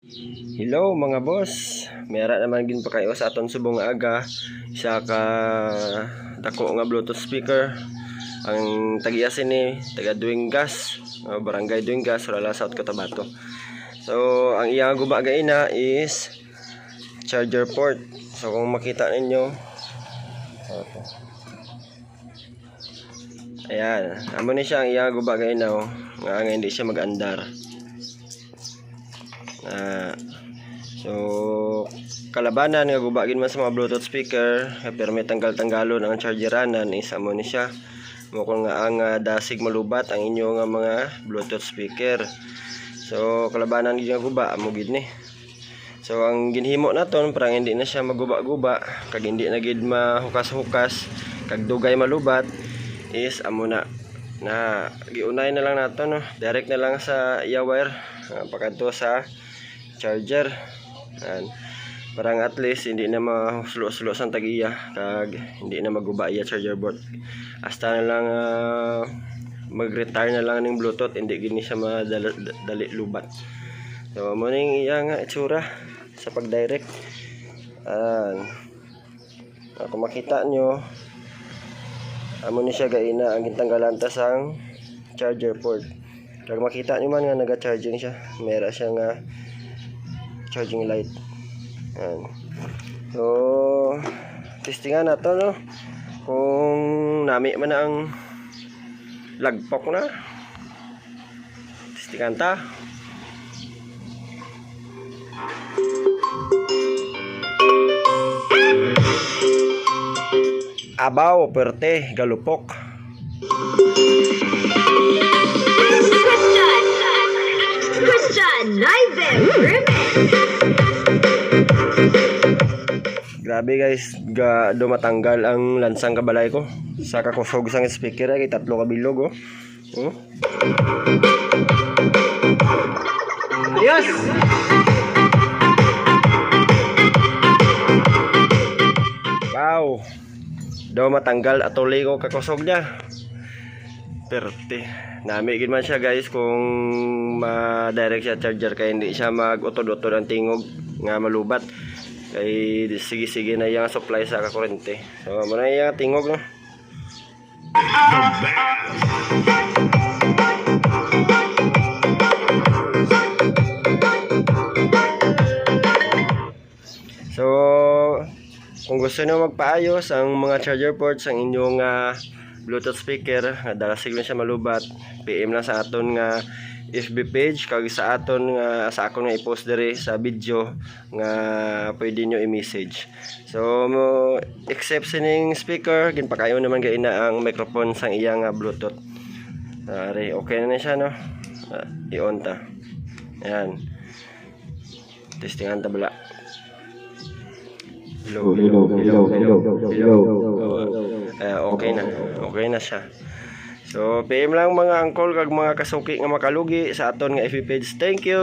Hello mga boss, mayara naman gin pa kayo sa aton subong nga aga. Isa ka dako nga Bluetooth speaker. Ang tagiya sini taga Duingas, barangay Duingas, Surala, South Cotabato. So ang iyang guba gaina is charger port. So kung makita ninyo, ayan, amo ni siya ang iyang guba gaina, nga hindi siya mag-andar. So kalabanan nga gubagin man sa mga Bluetooth speaker pero may tanggal-tanggalon ang chargeranan is amo ni siya mo kung nga ang dasig malubat ang inyo nga mga Bluetooth speaker. So kalabanan gyud nga guba amo gid ni. So ang ginhimo naton para hindi na siya maguba-guba kag hindi na gid mahukas-hukas kag dugay malubat is amo na giunay na lang nato, no, direct na lang sa iya wire pakadto sa charger. Parang at least hindi na mahuslo-uslo sa tagiya kag hindi na maguba iya charger board. Hasta na lang mag-retire na lang ning Bluetooth, hindi gini siya madali lubat. So mo ning iya nga itsura sa pag-direct. Kung makita nyo, amo ni siya gaina ang gintanggalan ta sang charger port. Kag makita nyo man nga naga-charging siya, meron siya nga charging light. So testingan na to, no, kung nami man ang lagpok na, testingan ta. Abaw, perte, galupok. Grabe guys, dumatanggal ang lansang kabalay ko sa kakusog sang speaker ay tatlo ka bilog, oh. Yes. Wow. Daw matanggal atuli ko kakusog niya. Perte. Nami gid man siya guys kung ma-direct siya charger kay hindi siya mag-utod-utod ang tingog nga malubat. Kay sige-sige na yung supply sa kakurente. So muna yung tingog, no. So kung gusto nyo magpaayos ang mga charger ports ang inyong Bluetooth speaker nga dalasig lang siya malubat, PM lang sa aton nga FB page kag sa aton nga sa akon nga i-post diri sa video nga pwede nyo i-message. So mo except sining speaker ginpakayo naman gaina ang microphone sang iyang Bluetooth. Okay na siya, no. I-on ta. Ayan. Testingan ta bala. Hello. Okay na siya. So PM lang mga angkol kag mga kasuki nga makalugi sa aton nga FB page. Thank you.